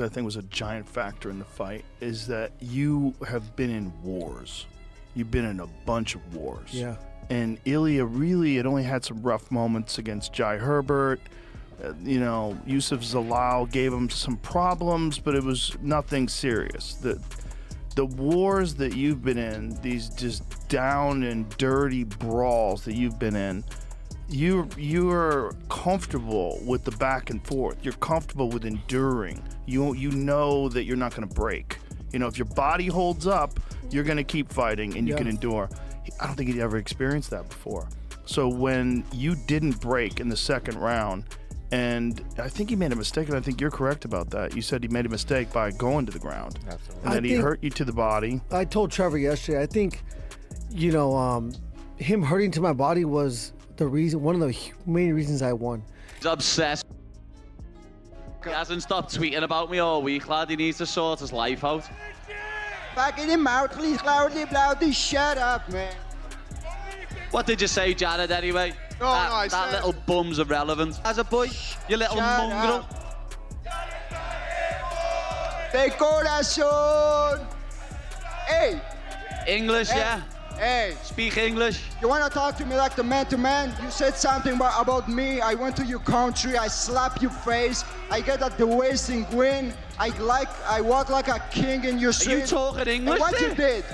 I think was a giant factor in the fight is that you have been in wars. You've been in a bunch of wars. Yeah. And Ilia really had only had some rough moments against Jai Herbert. Yusuf Zalal gave him some problems, but it was nothing serious. The wars that you've been in, these just down and dirty brawls that you've been in, you're comfortable with the back and forth. You're comfortable with enduring. You know that you're not going to break. If your body holds up, you're going to keep fighting and you can endure. I don't think he'd ever experienced that before. So when you didn't break in the second round, and I think he made a mistake, and I think you're correct about that. You said he made a mistake by going to the ground. Absolutely. And that he hurt you to the body. I told Trevor yesterday, I think, him hurting to my body was one of the main reasons I won. He's obsessed. He hasn't stopped tweeting about me all week, lad. He needs to sort his life out. Back in your mouth, please, loudly, shut up, man. What did you say, Jared, anyway? That little bum's irrelevant. As a boy, you little mongrel. De corazón. Hey. English, yeah? Hey. Speak English. You want to talk to me like the man-to-man? You said something about me. I went to your country. I slap your face. I get at the waist and win. I walk like a king in your street. Are you talking English? What you did?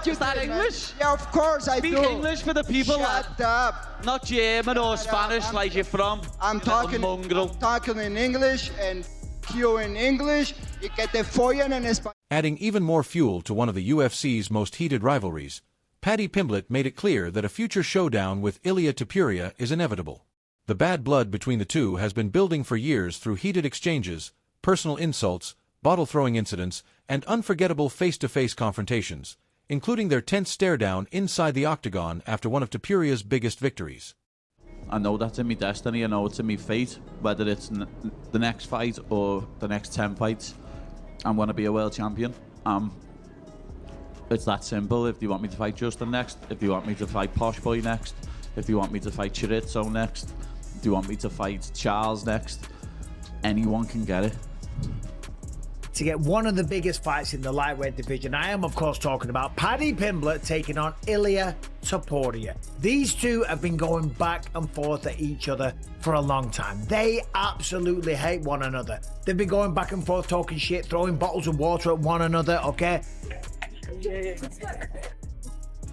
Is that English? Man? Yeah, of course I do. Speak English for the people. Shut up. Not German or Spanish like you're from. I'm talking in English and you in English. You get the follen en español. Adding even more fuel to one of the UFC's most heated rivalries, Paddy Pimblett made it clear that a future showdown with Ilia Topuria is inevitable. The bad blood between the two has been building for years through heated exchanges, personal insults, bottle-throwing incidents, and unforgettable face-to-face confrontations, including their tense stare-down inside the octagon after one of Topuria's biggest victories. I know that's in my destiny. I know it's in my fate. Whether it's the next fight or the next 10 fights, I'm going to be a world champion. It's that simple. If you want me to fight Justin next, if you want me to fight Posh Boy next, if you want me to fight Chorizo next, if you want me to fight Charles next, anyone can get it. To get one of the biggest fights in the lightweight division, I am of course talking about Paddy Pimblett taking on Ilia Topuria. These two have been going back and forth at each other for a long time. They absolutely hate one another. They've been going back and forth talking shit, throwing bottles of water at one another, okay?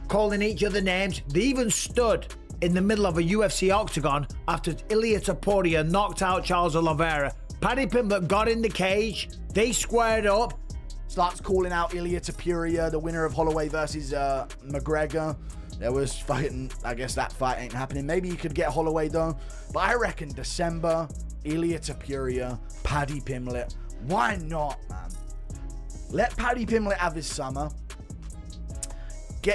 Calling each other names. They even stood in the middle of a UFC octagon after Ilia Topuria knocked out Charles Oliveira. Paddy Pimblett got in the cage, they squared up. Starts calling out Ilia Topuria, the winner of Holloway versus McGregor. There was fighting, I guess that fight ain't happening. Maybe you could get Holloway though. But I reckon December, Ilia Topuria, Paddy Pimblett. Why not, man? Let Paddy Pimblett have his summer.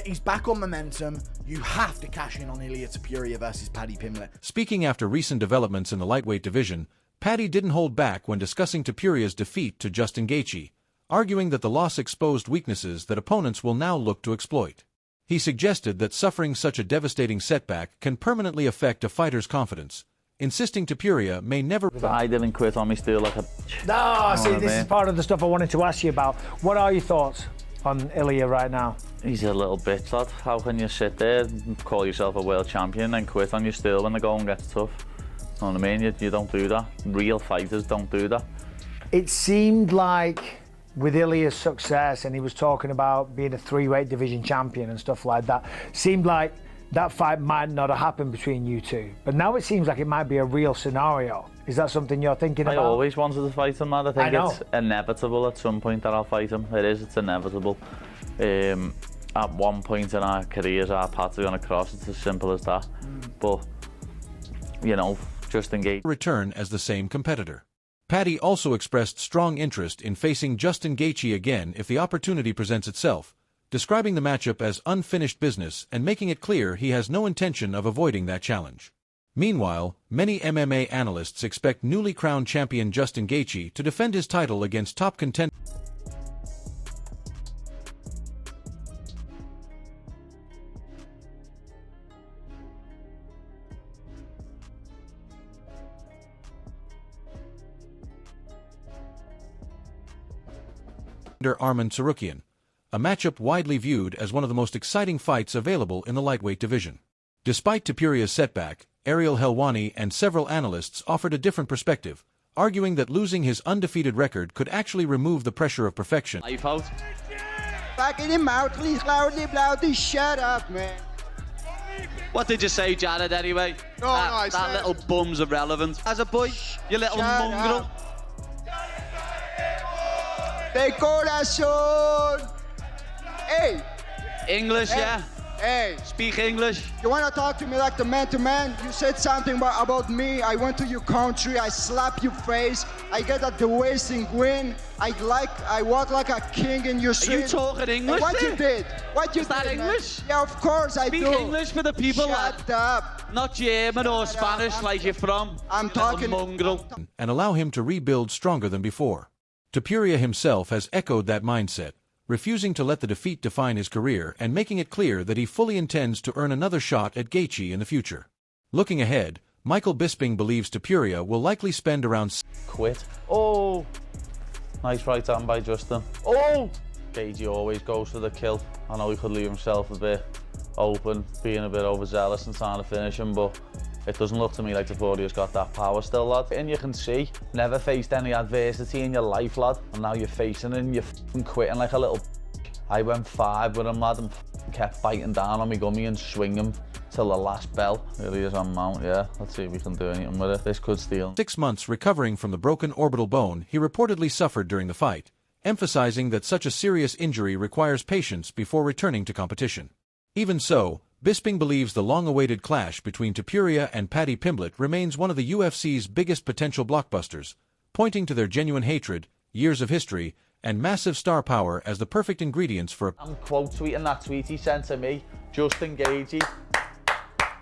He's back on momentum. You have to cash in on Ilia Topuria versus Paddy Pimblett. Speaking after recent developments in the lightweight division, Paddy didn't hold back when discussing Topuria's defeat to Justin Gaethje, arguing that the loss exposed weaknesses that opponents will now look to exploit. He suggested that suffering such a devastating setback can permanently affect a fighter's confidence, insisting Topuria may never... I didn't quit on me still like a... No, see, this is part of the stuff I wanted to ask you about. What are your thoughts on Ilia right now? He's a little bitch, lad. How can you sit there and call yourself a world champion and quit on you still when the going gets tough? You know what I mean? You don't do that. Real fighters don't do that. It seemed like with Ilia's success, and he was talking about being a 3-weight division champion and stuff like that, seemed like that fight might not have happened between you two. But now it seems like it might be a real scenario. Is that something you're thinking about? I always wanted to fight him, lad. I think it's inevitable at some point that I'll fight him. It's inevitable. At one point in our careers, our paths are going to cross. It's as simple as that. But, Justin Gaethje return as the same competitor. Paddy also expressed strong interest in facing Justin Gaethje again if the opportunity presents itself, describing the matchup as unfinished business and making it clear he has no intention of avoiding that challenge. Meanwhile, many MMA analysts expect newly crowned champion Justin Gaethje to defend his title against top contender Arman Tsarukyan, a matchup widely viewed as one of the most exciting fights available in the lightweight division. Despite Topuria's setback, Ariel Helwani and several analysts offered a different perspective, arguing that losing his undefeated record could actually remove the pressure of perfection. Life out. Back in your mouth, please, loudly, shut up, man. What did you say, Jared, anyway? No, I said... That little bum's irrelevant. As a boy, you little mongrel. De corazón. Hey. English, yeah? Hey. Speak English. You want to talk to me like the man-to-man? You said something about me. I went to your country. I slap your face. I get at the wasting win. I walk like a king in your street. Are you talking English? What you did? What you Is did, that man? English? Yeah, of course I Speak do. English for the people, Shut up. Not German or Spanish like you're from. I'm you little talking... mongrel. And allow him to rebuild stronger than before. Topuria himself has echoed that mindset, refusing to let the defeat define his career and making it clear that he fully intends to earn another shot at Gaethje in the future. Looking ahead, Michael Bisping believes Topuria will likely spend around... Quit. Oh! Nice right hand by Justin. Oh! Gaethje always goes for the kill. I know he could leave himself a bit open, being a bit overzealous and trying to finish him, but it doesn't look to me like Topuria's got that power still, lad. And you can see, never faced any adversity in your life, lad. And now you're facing it and you're f***ing quitting like a little I went 5 with him, lad, and kept biting down on me gummy and swinging till the last bell. Here he is on mount, yeah. Let's see if we can do anything with it. This could steal. 6 months recovering from the broken orbital bone he reportedly suffered during the fight, emphasizing that such a serious injury requires patience before returning to competition. Even so, Bisping believes the long-awaited clash between Topuria and Paddy Pimblett remains one of the UFC's biggest potential blockbusters, pointing to their genuine hatred, years of history, and massive star power as the perfect ingredients for a... I'm quote tweeting that tweet he sent to me. Justin Gaethje.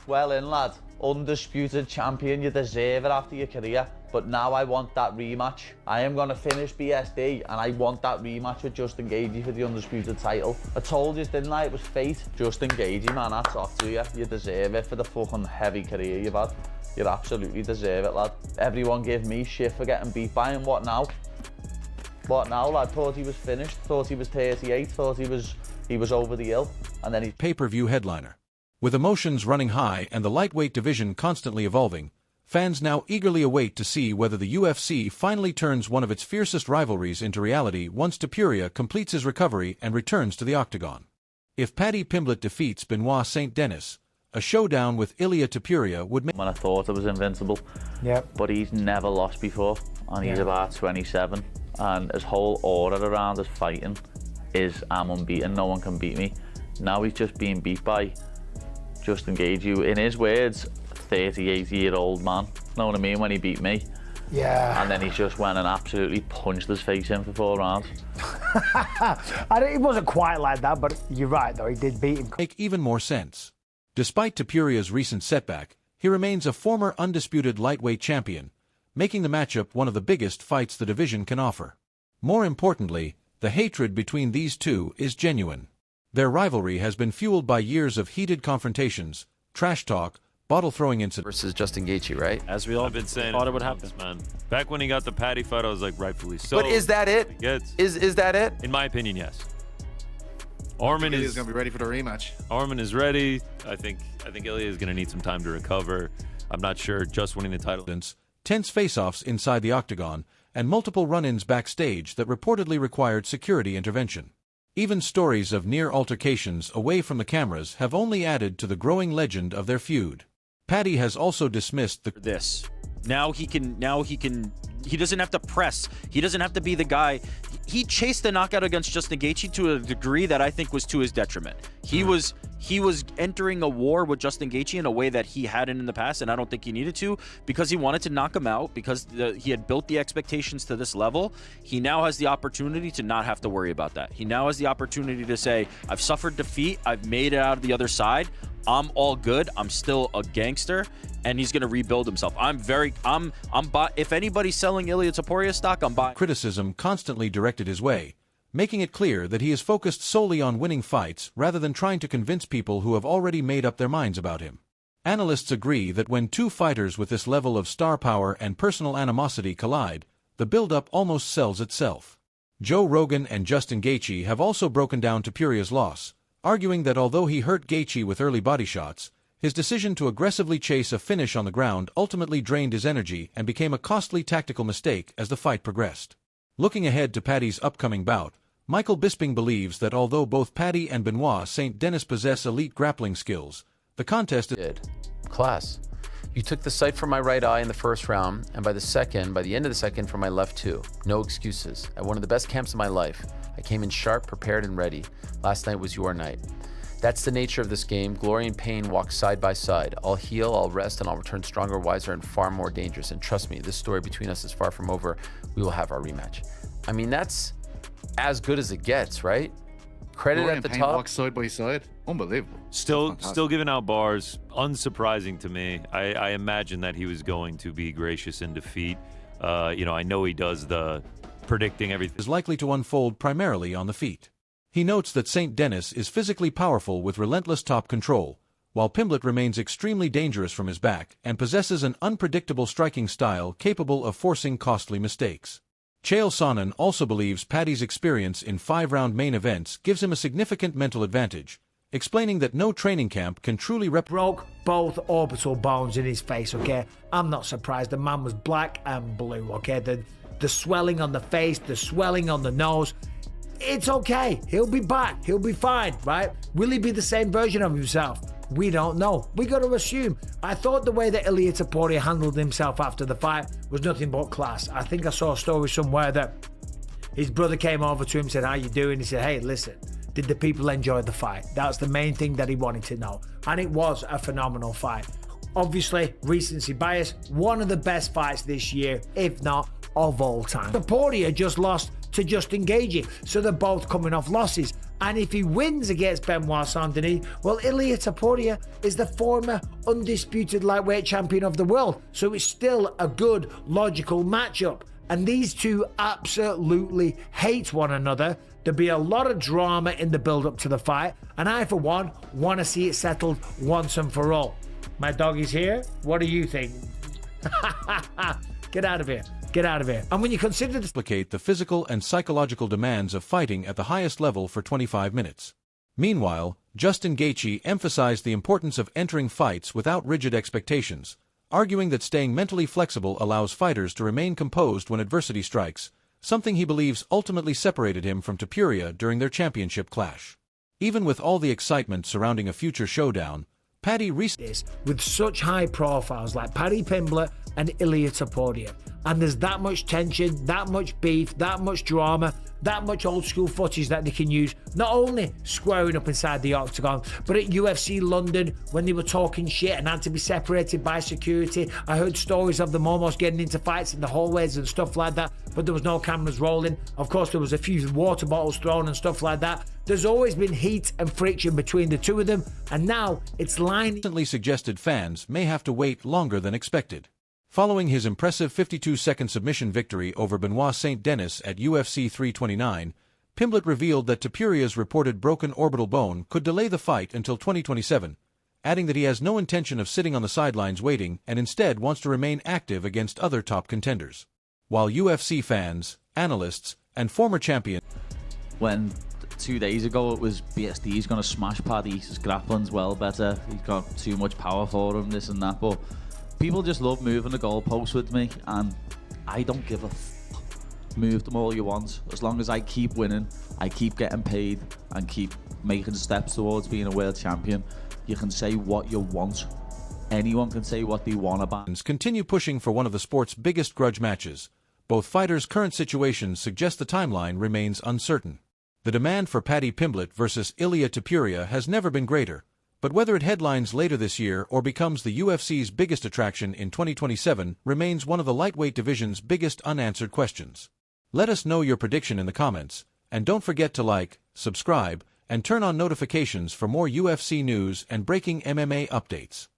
Well in, lad. Undisputed champion, you deserve it after your career. But now I want that rematch. I am going to finish BSD and I want that rematch with Justin Gaethje for the undisputed title. I told you, didn't I? It was fate. Justin Gaethje, man, that's off to you. You deserve it for the fucking heavy career you've had. You absolutely deserve it, lad. Everyone gave me shit for getting beat by him. What now? What now, lad? Thought he was finished. Thought he was 38. Thought he was over the hill. And then he... Pay-per-view headliner. With emotions running high and the lightweight division constantly evolving, fans now eagerly await to see whether the UFC finally turns one of its fiercest rivalries into reality once Topuria completes his recovery and returns to the octagon. If Paddy Pimblett defeats Benoit St. Denis, a showdown with Ilia Topuria would make... When I thought I was invincible, but he's never lost before, and he's about 27, and his whole aura around his fighting is I'm unbeaten, no one can beat me. Now he's just being beat by Justin Gaethje, in his words, 38-year-old man. Know what I mean? When he beat me. Yeah. And then he just went and absolutely punched his face in for 4 rounds. It wasn't quite like that, but you're right, though. He did beat him. Make even more sense. Despite Topuria's recent setback, he remains a former undisputed lightweight champion, making the matchup one of the biggest fights the division can offer. More importantly, the hatred between these two is genuine. Their rivalry has been fueled by years of heated confrontations, trash talk, bottle-throwing incidents. Versus Justin Gaethje, right? As we all I've been saying thought it would happen, man. Back when he got the Paddy fight, I was like, rightfully so. But is that it? Is that it? In my opinion, yes. Arman is going to be ready for the rematch. Arman is ready. I think Ilia is going to need some time to recover. I'm not sure just winning the title. Tense face-offs inside the octagon and multiple run-ins backstage that reportedly required security intervention. Even stories of near altercations away from the cameras have only added to the growing legend of their feud. Paddy has also dismissed the... Now he doesn't have to press. He doesn't have to be the guy. He chased the knockout against Justin Gaethje to a degree that I think was to his detriment. He was entering a war with Justin Gaethje in a way that he hadn't in the past, and I don't think he needed to, because he wanted to knock him out, because he had built the expectations to this level. He now has the opportunity to not have to worry about that. He now has the opportunity to say, I've suffered defeat, I've made it out of the other side, I'm all good, I'm still a gangster, and he's going to rebuild himself. If anybody's selling Ilia Topuria stock, I'm buying. Criticism constantly directed his way, making it clear that he is focused solely on winning fights rather than trying to convince people who have already made up their minds about him. Analysts agree that when two fighters with this level of star power and personal animosity collide, the build-up almost sells itself. Joe Rogan and Justin Gaethje have also broken down Topuria's loss, arguing that although he hurt Gaethje with early body shots, his decision to aggressively chase a finish on the ground ultimately drained his energy and became a costly tactical mistake as the fight progressed. Looking ahead to Paddy's upcoming bout, Michael Bisping believes that although both Paddy and Benoit St. Denis possess elite grappling skills, the contest is Class. You took the sight from my right eye in the first round, and by the end of the second, from my left too. No excuses. At one of the best camps of my life, I came in sharp, prepared, and ready. Last night was your night. That's the nature of this game. Glory and pain walk side by side. I'll heal, I'll rest, and I'll return stronger, wiser, and far more dangerous. And trust me, this story between us is far from over. We will have our rematch. I mean, that's as good as it gets, right? Credit Glory at the and pain top. walk side by side. Unbelievable. Still giving out bars. Unsurprising to me. I imagine that he was going to be gracious in defeat. I know he does the predicting everything. Is likely to unfold primarily on the feet. He notes that St. Denis is physically powerful with relentless top control, while Pimblett remains extremely dangerous from his back and possesses an unpredictable striking style capable of forcing costly mistakes. Chael Sonnen also believes Paddy's experience in 5-round main events gives him a significant mental advantage, explaining that no training camp can truly broke both orbital bones in his face, okay? I'm not surprised. The man was black and blue, okay? The swelling on the face, the swelling on the nose. It's okay. He'll be back. He'll be fine, right? Will he be the same version of himself? We don't know. We got to assume. I thought the way that Ilia Topuria handled himself after the fight was nothing but class. I think I saw a story somewhere that his brother came over to him and said, "How you doing?" He said, "Hey, listen, did the people enjoy the fight?" That's the main thing that he wanted to know. And it was a phenomenal fight. Obviously, recency bias, one of the best fights this year, if not of all time. Topuria just lost to Justin Gaethje, so they're both coming off losses. And if he wins against Benoit St. Denis, well, Ilia Topuria is the former undisputed lightweight champion of the world, so it's still a good, logical matchup. And these two absolutely hate one another. There'll be a lot of drama in the build-up to the fight, and I, for one, want to see it settled once and for all. My dog is here. What do you think? Get out of here. Get out of here. And when you consider the physical and psychological demands of fighting at the highest level for 25 minutes. Meanwhile, Justin Gaethje emphasized the importance of entering fights without rigid expectations, arguing that staying mentally flexible allows fighters to remain composed when adversity strikes, something he believes ultimately separated him from Topuria during their championship clash. Even with all the excitement surrounding a future showdown, Paddy with such high profiles like Paddy Pimblett and Ilia Topuria, and there's that much tension, that much beef, that much drama, that much old school footage that they can use, not only squaring up inside the octagon, but at UFC London when they were talking shit and had to be separated by security. I heard stories of them almost getting into fights in the hallways and stuff like that, but there was no cameras rolling. Of course, there was a few water bottles thrown and stuff like that. There's always been heat and friction between the two of them, and now it's recently suggested fans may have to wait longer than expected. Following his impressive 52-second submission victory over Benoit St. Denis at UFC 329, Pimblett revealed that Topuria's reported broken orbital bone could delay the fight until 2027, adding that he has no intention of sitting on the sidelines waiting and instead wants to remain active against other top contenders. While UFC fans, analysts, and former champions... When 2 days ago it was BSD's going to smash Paddy, his grappling's well better, he's got too much power for him, this and that, but people just love moving the goalposts with me, and I don't give a move them all you want. As long as I keep winning, I keep getting paid, and keep making steps towards being a world champion, you can say what you want. Anyone can say what they want about. Continue pushing for one of the sport's biggest grudge matches. Both fighters' current situations suggest the timeline remains uncertain. The demand for Paddy Pimblett versus Ilia Topuria has never been greater, but whether it headlines later this year or becomes the UFC's biggest attraction in 2027 remains one of the lightweight division's biggest unanswered questions. Let us know your prediction in the comments, and don't forget to like, subscribe, and turn on notifications for more UFC news and breaking MMA updates.